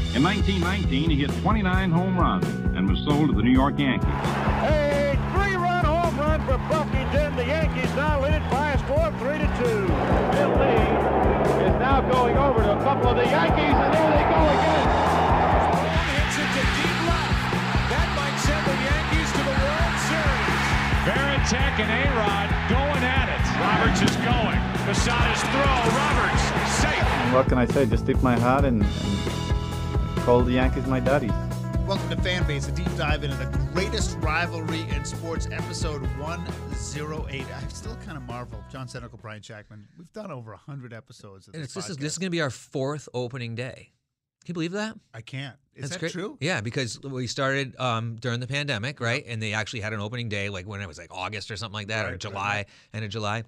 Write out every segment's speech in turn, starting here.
In 1919, he hit 29 home runs and was sold to the New York Yankees. A three-run home run for Buffington. The Yankees now lead it by a score of 3-2. Bill Lee is now going over to a couple of the Yankees, and there they go again. Hits it to deep left. That might send the Yankees to the World Series. Varitek and A-Rod going at it. Roberts is going. Posada's throw. Roberts safe. What can I say? Just tip my hat and call the Yankees my daddies. Welcome to Fanbase, a deep dive into the greatest rivalry in sports, episode 108. I still kind of marvel. John Senecal, Brian Shackman. We've done over 100 episodes of this podcast. This is going to be our fourth opening day. Can you believe that? I can't. Is That's that great. true? Yeah, because we started during the pandemic, right? And they actually had an opening day, like when it was like August or something like that, or July, end of July.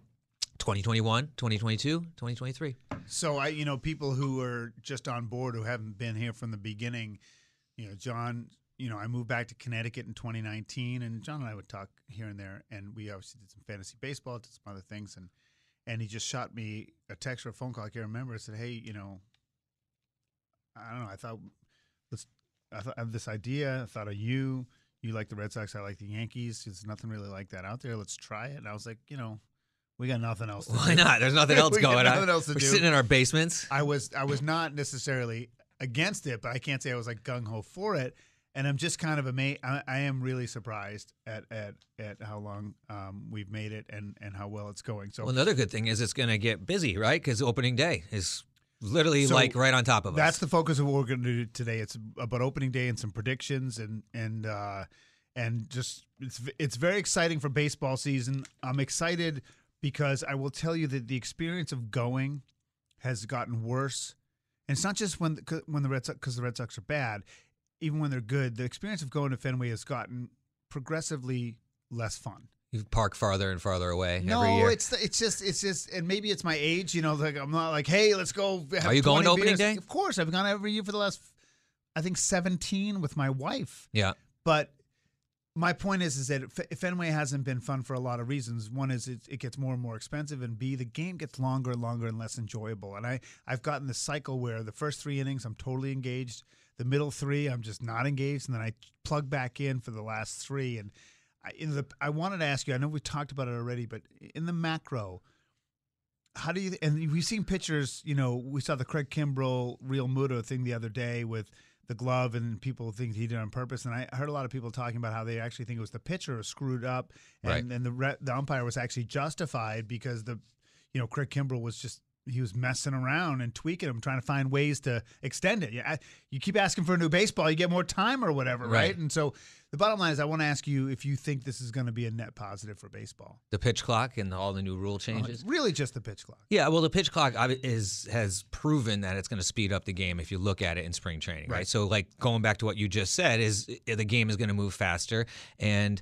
2021, 2022, 2023. So, people who are just on board, who haven't been here from the beginning, John, I moved back to Connecticut in 2019, and John and I would talk here and there, and we obviously did some fantasy baseball, did some other things, and he just shot me a text or a phone call, I can't remember, said, hey, I don't know, I have this idea, I thought of you like the Red Sox, I like the Yankees, there's nothing really like that out there, let's try it, and I was like, we got nothing else to do. Why not? There's nothing else going on. We're do. sitting in our basements. I was not necessarily against it, but I can't say I was like gung-ho for it. And I'm just kind of amazed. I am really surprised at how long we've made it and how well it's going. So, well, another good thing is it's going to get busy, right? Because opening day is literally like right on top of us. That's the focus of what we're going to do today. It's about opening day and some predictions and just it's very exciting for baseball season. I'm excited because I will tell you that the experience of going has gotten worse. And it's not just when the Red Sox, because the Red Sox are bad, even when they're good, the experience of going to Fenway has gotten progressively less fun. You park farther and farther away every year. No, it's just, and maybe it's my age, like I'm not like, hey, let's go. Are you going to opening day? Of course, I've gone every year for the last, I think 17 with my wife. Yeah. But my point is that Fenway hasn't been fun for a lot of reasons. One is it gets more and more expensive, and B, the game gets longer and longer and less enjoyable. And I've gotten this cycle where the first three innings I'm totally engaged, the middle three I'm just not engaged, and then I plug back in for the last three. And I wanted to ask you, I know we talked about it already, but in the macro, how do you – and we've seen pictures, we saw the Craig Kimbrell Real Muto thing the other day with – the glove, and people think he did it on purpose. And I heard a lot of people talking about how they actually think it was the pitcher was screwed up, and the umpire was actually justified because Craig Kimbrell was he was messing around and tweaking him, trying to find ways to extend it. You keep asking for a new baseball, you get more time or whatever, right? And so the bottom line is, I want to ask you if you think this is going to be a net positive for baseball. The pitch clock and all the new rule changes? Really just the pitch clock. Yeah, well, the pitch clock has proven that it's going to speed up the game if you look at it in spring training, right? So, like, going back to what you just said, is the game is going to move faster. And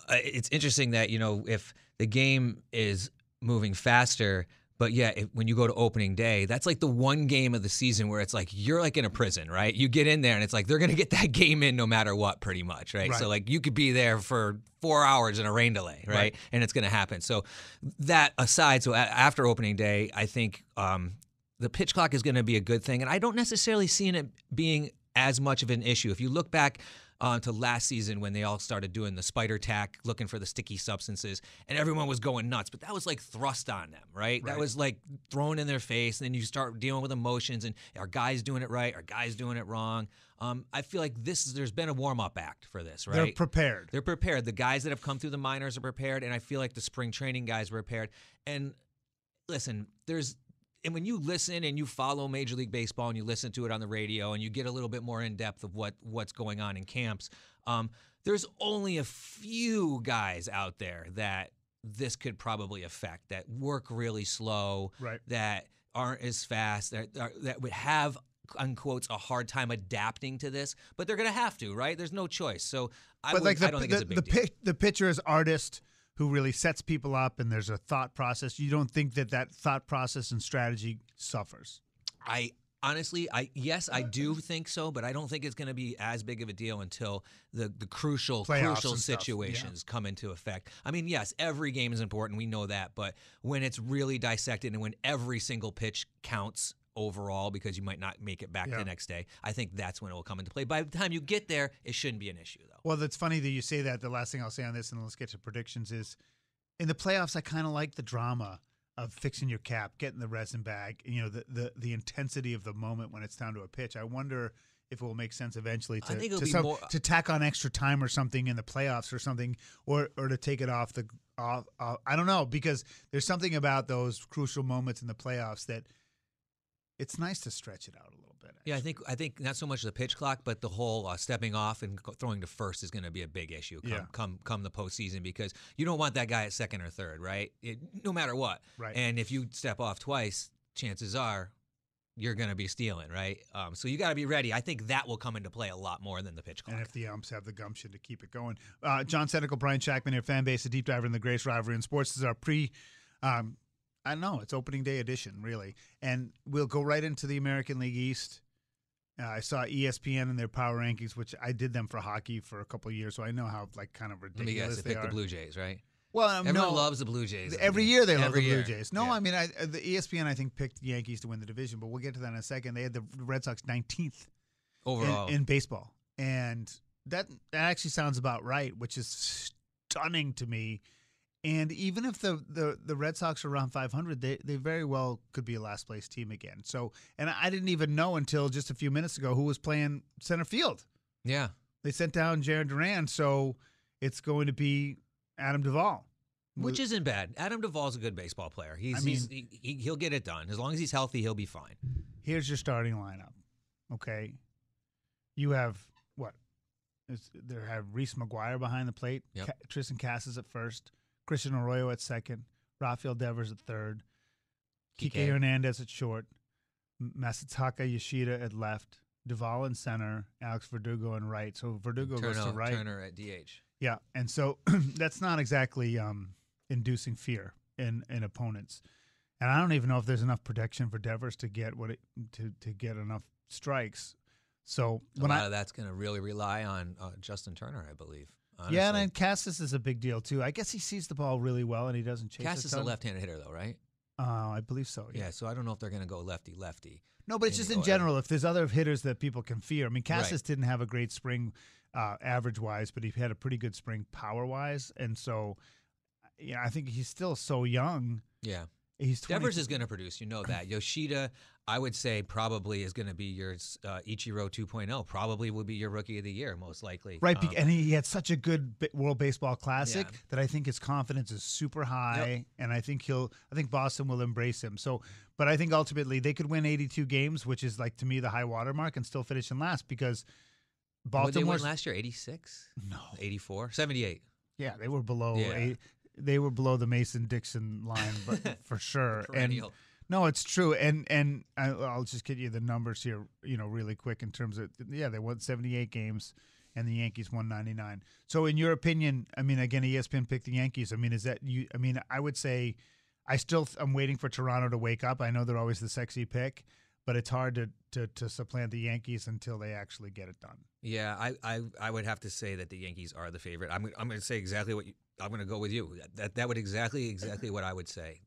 it's interesting that, if the game is moving faster – but yeah, when you go to opening day, that's like the one game of the season where it's like you're like in a prison, right? You get in there and it's like they're going to get that game in no matter what, pretty much, right? So like you could be there for 4 hours in a rain delay, right? And it's going to happen. So that aside, so after opening day, I think the pitch clock is going to be a good thing. And I don't necessarily see it being as much of an issue. If you look back to last season when they all started doing the spider tack, looking for the sticky substances, and everyone was going nuts. But that was like thrust on them, right? That was like thrown in their face, and then you start dealing with emotions, and are guys doing it right? Are guys doing it wrong? I feel like there's been a warm-up act for this, right? They're prepared. They're prepared. The guys that have come through the minors are prepared, and I feel like the spring training guys are prepared. And listen, and when you listen and you follow Major League Baseball and you listen to it on the radio and you get a little bit more in depth of what's going on in camps, there's only a few guys out there that this could probably affect, that work really slow, that aren't as fast, that would have, unquotes, a hard time adapting to this, but they're going to have to, right? There's no choice. So I don't think it's a big deal. The pitcher is artist who really sets people up, and there's a thought process. You don't think that thought process and strategy suffers? I honestly, I do think so, but I don't think it's going to be as big of a deal until the crucial situations come into effect. I mean, yes, every game is important. We know that. But when it's really dissected and when every single pitch counts overall because you might not make it back the next day. I think that's when it will come into play. By the time you get there, it shouldn't be an issue, though. Well, that's funny that you say that. The last thing I'll say on this, and let's get to predictions, is in the playoffs, I kind of like the drama of fixing your cap, getting the resin bag, the intensity of the moment when it's down to a pitch. I wonder if it will make sense eventually to tack on extra time or something in the playoffs or something, or to take it off I don't know, because there's something about those crucial moments in the playoffs that it's nice to stretch it out a little bit. Actually. Yeah, I think not so much the pitch clock, but the whole stepping off and throwing to first is going to be a big issue come the postseason, because you don't want that guy at second or third, right? No matter what. Right. And if you step off twice, chances are you're going to be stealing, right? So you got to be ready. I think that will come into play a lot more than the pitch clock. And if the umps have the gumption to keep it going. John Senecal, Brian Shackman, your fan base, a deep diver in the greatest rivalry in sports. This is our I don't know, it's opening day edition, really. And we'll go right into the American League East. I saw ESPN and their power rankings, which I did them for hockey for a couple of years, so I know how kind of ridiculous they are. Let me guess, they picked the Blue Jays, right? Well, everyone loves the Blue Jays. Every year they love the Blue Jays. No, I mean, the ESPN, I think, picked the Yankees to win the division, but we'll get to that in a second. They had the Red Sox 19th overall in baseball. And that actually sounds about right, which is stunning to me. And even if the Red Sox are around 500, they very well could be a last-place team again. So, and I didn't even know until just a few minutes ago who was playing center field. Yeah. They sent down Jared Duran, so it's going to be Adam Duvall. Which isn't bad. Adam Duvall's a good baseball player. He'll get it done. As long as he's healthy, he'll be fine. Here's your starting lineup, okay? You have, what? They have Reese McGuire behind the plate. Yep. Tristan Casas at first. Christian Arroyo at second. Rafael Devers at third. Kike Hernandez at short. Masataka Yoshida at left. Duvall in center. Alex Verdugo in right. So Verdugo goes to right. Turner at DH. Yeah, and so that's not exactly inducing fear in opponents. And I don't even know if there's enough protection for Devers to get to get enough strikes. So a lot of that's going to really rely on Justin Turner, I believe. Honestly. Yeah, and then Casas is a big deal too. I guess he sees the ball really well and he doesn't chase it. Casas is a left-handed hitter, though, right? I believe so. Yeah, so I don't know if they're going to go lefty-lefty. No, but it's just in general. If there's other hitters that people can fear, I mean, Casas didn't have a great spring average-wise, but he had a pretty good spring power-wise, and so I think he's still so young. Yeah. He's Devers is going to produce, you know that. Yoshida, I would say, probably is going to be your Ichiro 2.0. Probably will be your Rookie of the Year, most likely. Right, and he had such a good World Baseball Classic that I think his confidence is super high, and I think Boston will embrace him. So, but I think ultimately they could win 82 games, which is to me the high water mark, and still finish in last because Baltimore. They won last year 86? No, 84, 78. Yeah, they were below 8. They were below the Mason-Dixon line, but for sure. And no, it's true. And I'll just get you the numbers here, really quick in terms of they won 78 games, and the Yankees won 99. So, in your opinion, I mean, again, ESPN picked the Yankees. I mean, is that you? I mean, I would say I'm waiting for Toronto to wake up. I know they're always the sexy pick, but it's hard to supplant the Yankees until they actually get it done. Yeah, I would have to say that the Yankees are the favorite. I'm going to say exactly what I'm going to go with you. That would exactly what I would say.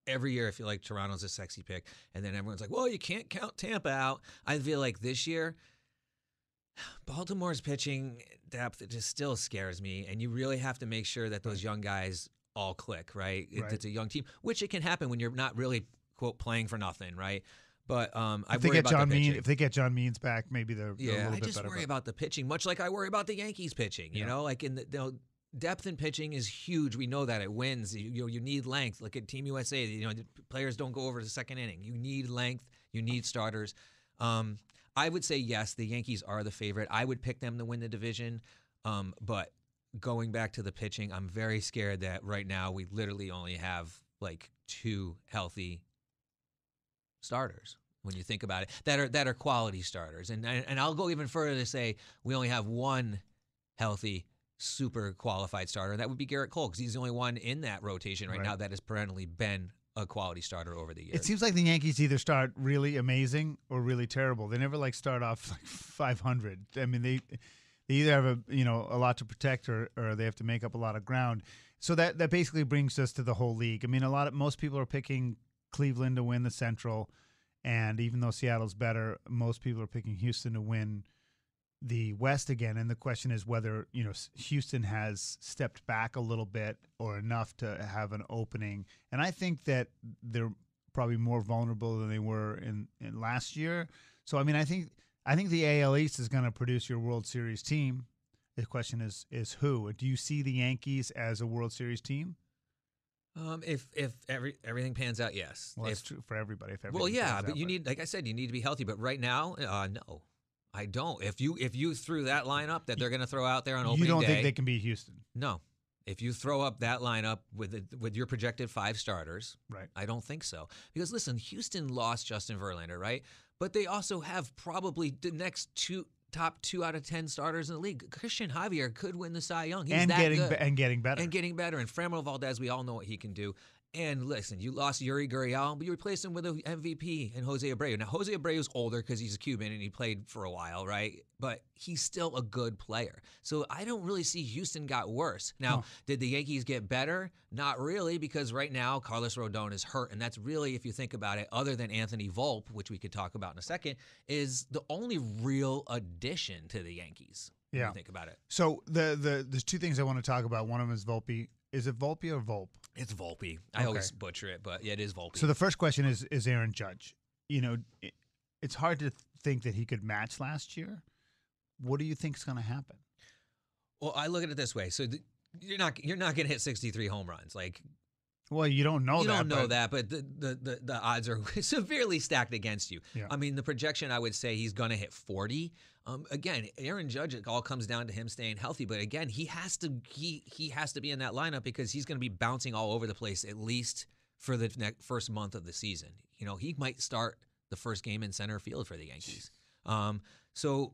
Every year I feel like Toronto's a sexy pick, and then everyone's like, well, you can't count Tampa out. I feel like this year Baltimore's pitching depth, it just still scares me, and you really have to make sure that those young guys all click, right? It's a young team, which it can happen when you're not really, quote, playing for nothing, right? But I worry about the pitching. If they get John Means back, maybe they're a little bit better. I just worry about the pitching, much like I worry about the Yankees pitching. Depth in pitching is huge. We know that it wins. You need length. Look at Team USA. The players don't go over the second inning. You need length. You need starters. I would say yes, the Yankees are the favorite. I would pick them to win the division. But going back to the pitching, I'm very scared that right now we literally only have 2 healthy starters when you think about it that are quality starters, and I'll go even further to say we only have 1 healthy super qualified starter, and that would be Garrett Cole, because he's the only one in that rotation right now that has perennially been a quality starter over the years. It seems like the Yankees either start really amazing or really terrible. They never start off 500. I mean, they either have a lot to protect or they have to make up a lot of ground. So that basically brings us to the whole league. I mean, most people are picking Cleveland to win the Central, And even though Seattle's better, most people are picking Houston to win the West again. And the question is whether, Houston has stepped back a little bit or enough to have an opening. And I think that they're probably more vulnerable than they were in last year. So, I mean, I think the AL East is going to produce your World Series team. The question is who? Do you see the Yankees as a World Series team? If everything pans out, yes. Well, that's true for everybody. But you need, like I said, you need to be healthy. But right now, no, I don't. If you threw that lineup that they're going to throw out there on opening day, you don't think they can beat Houston? No. If you throw up that lineup with your projected 5 starters, right? I don't think so. Because listen, Houston lost Justin Verlander, right? But they also have probably the next top 2 out of 10 starters in the league. Christian Javier could win the Cy Young. He's getting better. And getting better. And Framber Valdez, we all know what he can do. And listen, you lost Yuri Gurriel, but you replaced him with an MVP and Jose Abreu. Now, Jose Abreu's older because he's a Cuban and he played for a while, right? But he's still a good player. So I don't really see Houston got worse. Now, Did the Yankees get better? Not really, because right now Carlos Rodon is hurt. And that's really, if you think about it, other than Anthony Volpe, which we could talk about in a second, is the only real addition to the Yankees. Yeah. When you think about it. So there's 2 things I want to talk about. One of them is Volpe. Is it Volpe or Volpe? It's Volpe. I always butcher it, but yeah, it is Volpe. So the first question is Aaron Judge. It's hard to think that he could match last year. What do you think is going to happen? Well, I look at it this way. So you're not going to hit 63 home runs. Well, you don't know that. But the odds are severely stacked against you. Yeah. I mean, the projection, I would say he's going to hit 40. Again, Aaron Judge, it all comes down to him staying healthy. But again, he has to be in that lineup because he's going to be bouncing all over the place at least for the first month of the season. He might start the first game in center field for the Yankees. So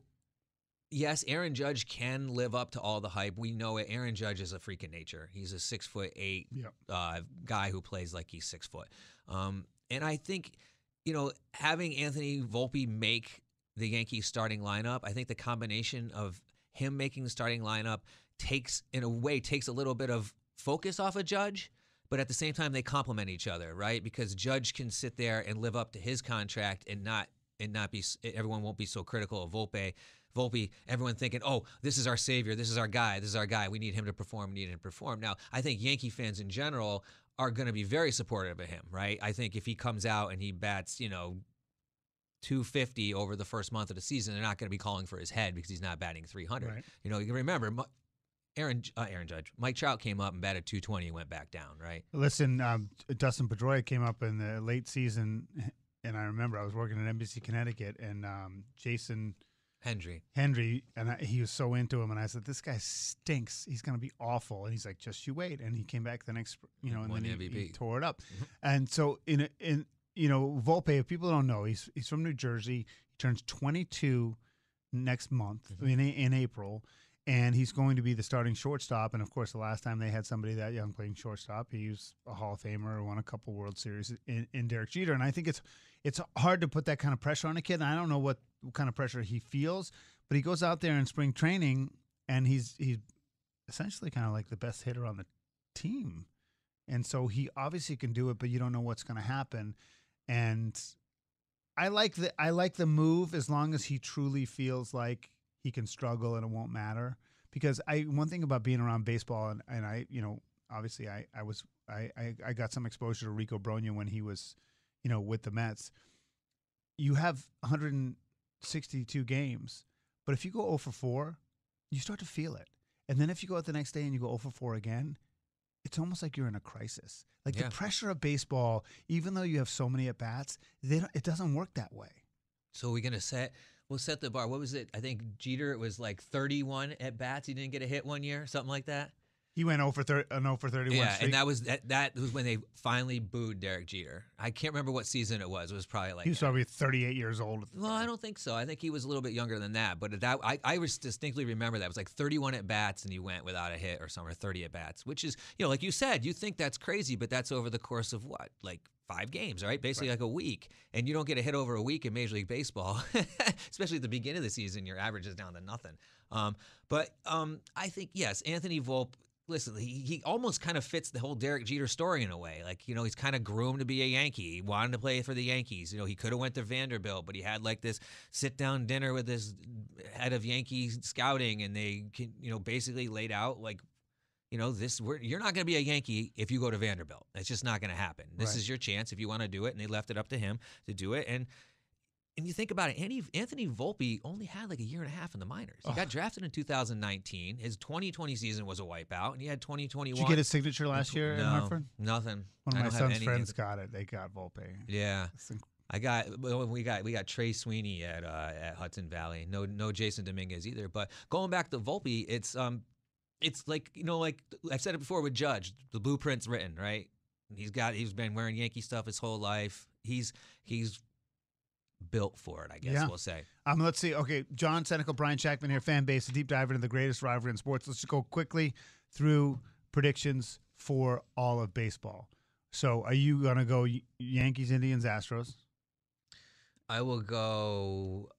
yes, Aaron Judge can live up to all the hype. We know it. Aaron Judge is a freak of nature. He's a 6'8" guy who plays like he's 6 foot. And I think, having Anthony Volpe make the Yankees starting lineup, I think the combination of him making the starting lineup takes a little bit of focus off of Judge, but at the same time they complement each other, right? Because Judge can sit there and live up to his contract and not be, everyone won't be so critical of Volpe, everyone thinking, oh, this is our savior, this is our guy, we need him to perform, Now, I think Yankee fans in general are going to be very supportive of him, right? I think if he comes out and he bats, 250 over the first month of the season, they're not going to be calling for his head because he's not batting 300. Right. You can remember Aaron Judge, Mike Trout came up and batted 220 and went back down, right? Listen, Dustin Pedroia came up in the late season, and I remember I was working at NBC Connecticut, and Jason Hendry, and he was so into him, and I said, "This guy stinks. He's going to be awful." And he's like, "Just you wait." And he came back the next, and then he tore it up. Mm-hmm. And so Volpe, if people don't know, he's from New Jersey. He turns 22 next month in April, and he's going to be the starting shortstop. And of course, the last time they had somebody that young playing shortstop, he was a Hall of Famer, won a couple World Series in Derek Jeter. And I think it's hard to put that kind of pressure on a kid. And I don't know what kind of pressure he feels, but he goes out there in spring training, and he's essentially kind of like the best hitter on the team. And so he obviously can do it, but you don't know what's going to happen. And I like the move as long as he truly feels like he can struggle and it won't matter. Because one thing about being around baseball, and I obviously I got some exposure to Rico Brogna when he was with the Mets. You have 162 games, but if you go 0 for 4, you start to feel it. And then if you go out the next day and you go 0 for 4 again, it's almost like you're in a crisis. Like the pressure of baseball, even though you have so many at-bats, it doesn't work that way. So we'll set the bar. What was it? I think Jeter, it was like 31 at-bats. He didn't get a hit one year, something like that. He went 0 for 31 Yeah, streak. and that was when they finally booed Derek Jeter. I can't remember what season it was. It was probably like... He was probably 38 years old. Well, I don't think so. I think he was a little bit younger than that. But I distinctly remember that. It was like 31 at-bats, and he went without a hit or something, or 30 at-bats, which is, like you said, you think that's crazy, but that's over the course of what? Like 5 games, right? Basically like a week. And you don't get a hit over a week in Major League Baseball, especially at the beginning of the season. Your average is down to nothing. But I think, yes, Anthony Volpe, listen, he almost kind of fits the whole Derek Jeter story in a way. Like, he's kind of groomed to be a Yankee. He wanted to play for the Yankees. He could have went to Vanderbilt, but he had like this sit-down dinner with this head of Yankee scouting, and they, basically laid out like, you're not going to be a Yankee if you go to Vanderbilt. It's just not going to happen. This is your chance if you want to do it, and they left it up to him to do it. And you think about it, Anthony Volpe only had like a year and a half in the minors. He got drafted in 2019. His 2020 season was a wipeout, and he had 2021. Did you get his signature last year in Hartford? Nothing. One of my son's friends got it. They got Volpe. Yeah. We got Trey Sweeney at Hudson Valley. No Jason Dominguez either. But going back to Volpe, it's like, like I've said it before with Judge, the blueprint's written, right? He's been wearing Yankee stuff his whole life. He's built for it, I guess we'll say. Let's see. Okay, John Senecal, Brian Shackman here, fan base, a deep dive into the greatest rivalry in sports. Let's just go quickly through predictions for all of baseball. So, are you gonna go Yankees, Indians, Astros? I will go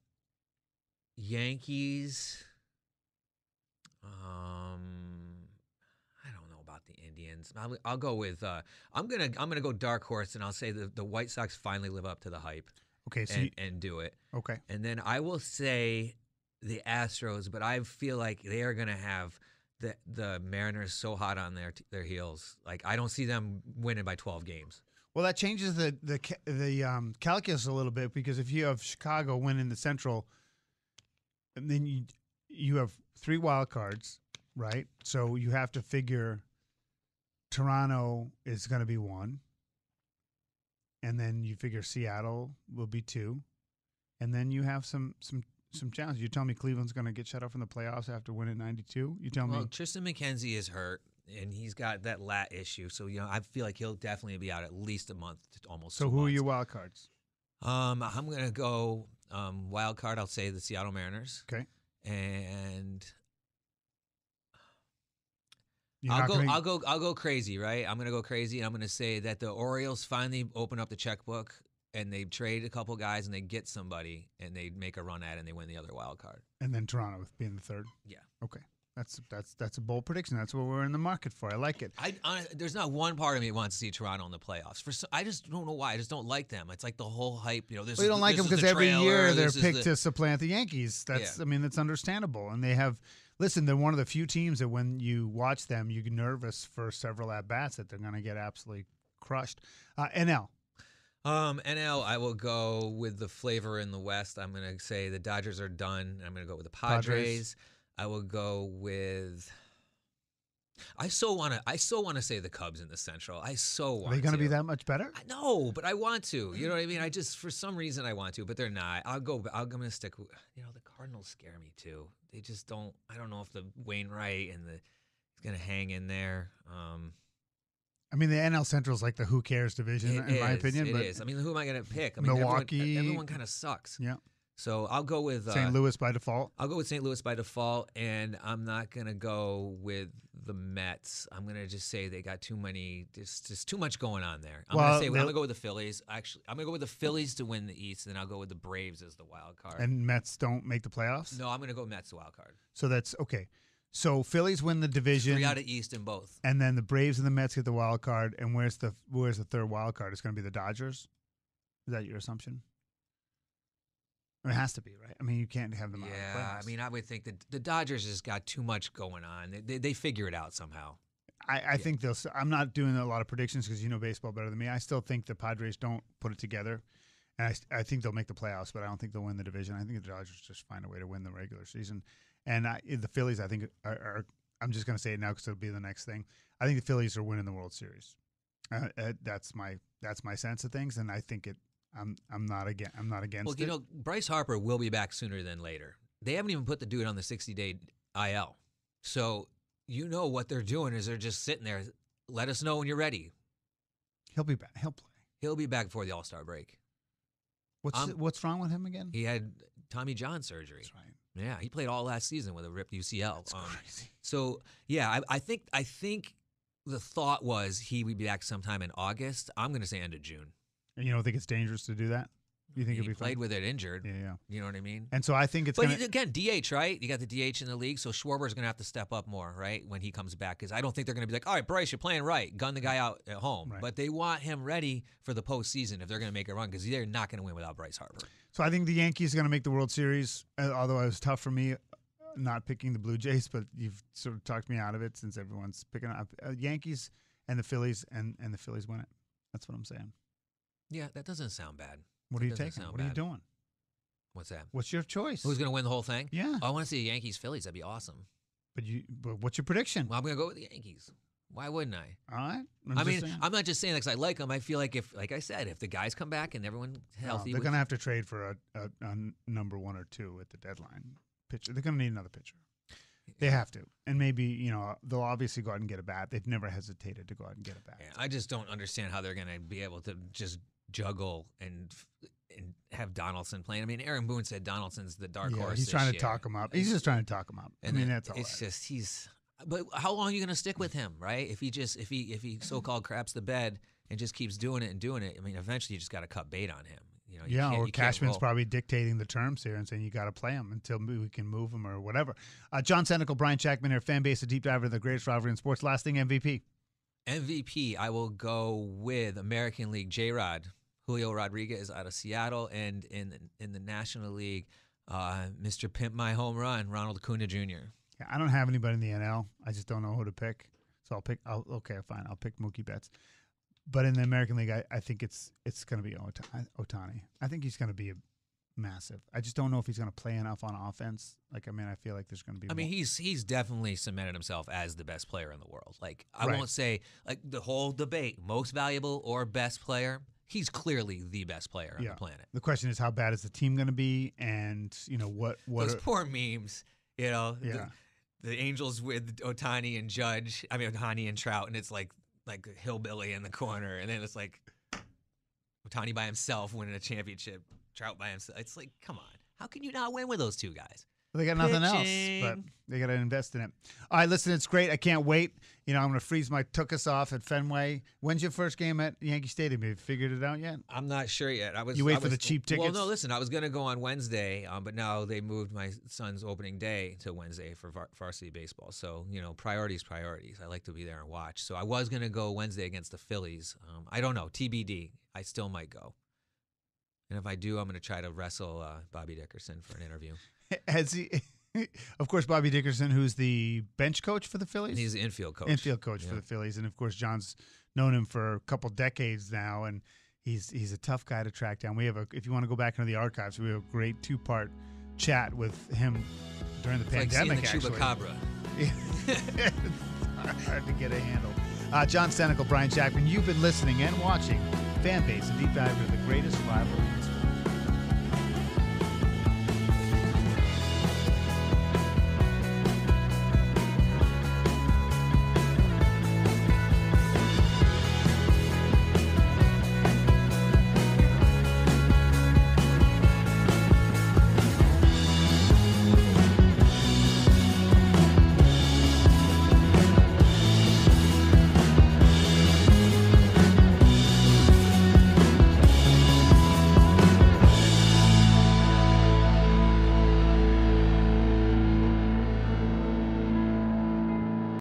Yankees. I don't know about the Indians. I'll go with. I'm gonna go dark horse, and I'll say the White Sox finally live up to the hype. Okay, so and do it. Okay. And then I will say the Astros, but I feel like they are going to have the Mariners so hot on their heels. Like, I don't see them winning by 12 games. Well, that changes the calculus a little bit, because if you have Chicago winning the Central, and then you have 3 wild cards, right? So you have to figure Toronto is going to be 1. And then you figure Seattle will be 2, and then you have some challenge. You tell me Cleveland's going to get shut out from the playoffs after winning 92. You tell me. Well, Tristan McKenzie is hurt, and he's got that lat issue. So I feel like he'll definitely be out at least a month, almost. So 2 who months. are your wild cards? I'm gonna go wild card. I'll say the Seattle Mariners. Okay. And I'll go crazy, right? I'm gonna go crazy, and I'm gonna say that the Orioles finally open up the checkbook, and they trade a couple guys, and they get somebody, and they make a run at it, and they win the other wild card. And then Toronto being the 3rd. Yeah. Okay. That's a bold prediction. That's what we're in the market for. I like it. There's not one part of me that wants to see Toronto in the playoffs. I just don't know why. I just don't like them. It's like the whole hype. You don't like them because every year they're picked to supplant the Yankees. That's understandable. And they have. Listen, they're one of the few teams that when you watch them, you get nervous for several at bats that they're going to get absolutely crushed. NL. NL, I will go with the flavor in the West. I'm going to say the Dodgers are done. I'm going to go with the Padres. I will go with. I so want to say the Cubs in the Central. I so want. Are they going to be that much better? No, but I want to. You know what I mean? I just for some reason I want to, but they're not. I'm going to stick. The Cardinals scare me too. They just don't. I don't know if the Wainwright and is going to hang in there. I mean, the NL Central is like the who cares division, in my opinion. It is. I mean, who am I going to pick? I mean, Milwaukee. Everyone kind of sucks. Yeah. So I'll go with St. Louis by default. I'll go with St. Louis by default, and I'm not gonna go with the Mets. I'm gonna just say they got too many. Just too much going on there. I'm gonna go with the Phillies. Actually, I'm gonna go with the Phillies to win the East, and then I'll go with the Braves as the wild card. And Mets don't make the playoffs? No, I'm gonna go Mets wild card. So that's okay. So Phillies win the division. 3 out of East in both. And then the Braves and the Mets get the wild card. And where's the 3rd wild card? It's gonna be the Dodgers. Is that your assumption? It has to be, right? I mean, you can't have them out of the playoffs. I mean, I would think that the Dodgers has got too much going on. They figure it out somehow. I think they'll. I'm not doing a lot of predictions because you know baseball better than me. I still think the Padres don't put it together, and I think they'll make the playoffs, but I don't think they'll win the division. I think the Dodgers just find a way to win the regular season, and the Phillies, I think, are. I'm just going to say it now because it'll be the next thing. I think the Phillies are winning the World Series. That's my sense of things, and I think it. I'm not against it. Well, Bryce Harper will be back sooner than later. They haven't even put the dude on the 60-day IL. So what they're doing is they're just sitting there. Let us know when you're ready. He'll be back. He'll play. He'll be back before the All-Star break. What's wrong with him again? He had Tommy John surgery. That's right. Yeah, he played all last season with a ripped UCL. That's crazy. So, yeah, I think the thought was he would be back sometime in August. I'm going to say end of June. And you don't think it's dangerous to do that? You think he he'll be played fine? with it injured. Yeah. You know what I mean? And so I think it's But going to. again, DH, right? You got the DH in the league, so Schwarber's going to have to step up more, right, when he comes back. Because I don't think they're going to be like, all right, Bryce, you're playing right. Gun the guy out at home. Right. But they want him ready for the postseason if they're going to make a run, because they're not going to win without Bryce Harper. So I think the Yankees are going to make the World Series, although it was tough for me not picking the Blue Jays, but you've sort of talked me out of it since everyone's picking up. Yankees and the Phillies, and the Phillies win it. That's what I'm saying. Yeah, that doesn't sound bad. What are you taking? What are you doing? What's that? What's your choice? Who's going to win the whole thing? Yeah. Oh, I want to see the Yankees-Phillies. That'd be awesome. But what's your prediction? Well, I'm going to go with the Yankees. Why wouldn't I? All right. I'm not just saying because I like them. I feel like like I said, if the guys come back and everyone's healthy, they're going to have to trade for a number 1 or 2 at the deadline pitcher. They're going to need another pitcher. They have to. And maybe, they'll obviously go out and get a bat. They've never hesitated to go out and get a bat. Yeah, I just don't understand how they're going to be able to just juggle and have Donaldson playing. I mean, Aaron Boone said Donaldson's the dark horse. He's trying to talk him up. He's just trying to talk him up. And that's all. It's just But how long are you going to stick with him, right? If he so-called craps the bed and just keeps doing it, I mean, eventually you just got to cut bait on him. Or Cashman's probably dictating the terms here and saying you got to play him until we can move him or whatever. John Senecal, Brian Shackman here, fan base, a deep diver of the greatest rivalry in sports. Last thing, MVP. MVP, I will go with American League J-Rod. Julio Rodriguez out of Seattle, and in the National League, Mr. Pimp My Home Run, Ronald Acuna Jr. Yeah, I don't have anybody in the NL. I just don't know who to pick. So okay, fine. I'll pick Mookie Betts. But in the American League, I think it's going to be Ohtani. I think he's going to be massive. I just don't know if he's going to play enough on offense. I feel like there's going to be more. He's definitely cemented himself as the best player in the world. I won't say the whole debate, most valuable or best player. He's clearly the best player on the planet. The question is, how bad is the team going to be? And, what those poor memes, the Angels with Ohtani and Ohtani and Trout, and it's like a hillbilly in the corner, and then it's like Ohtani by himself winning a championship, Trout by himself. It's like, come on. How can you not win with those two guys? They got nothing else, but they got to invest in it. All right, listen, it's great. I can't wait. I'm going to freeze my tuchus off at Fenway. When's your first game at Yankee Stadium? Have you figured it out yet? I'm not sure yet. You wait for the cheap tickets? Well, no, listen, I was going to go on Wednesday, but now they moved my son's opening day to Wednesday for varsity baseball. So, priorities. I like to be there and watch. So I was going to go Wednesday against the Phillies. I don't know. TBD. I still might go. And if I do, I'm going to try to wrestle Bobby Dickerson for an interview. Has he? Of course, Bobby Dickerson, who's the bench coach for the Phillies. And he's the infield coach. For the Phillies, and of course, John's known him for a couple decades now, and he's a tough guy to track down. We have if you want to go back into the archives, we have a great 2-part chat with him during the pandemic. Like seeing the Chupacabra. It's hard to get a handle. John Senecal, Brian Shackman, you've been listening and watching Fanbase, a deep dive into the greatest rivalry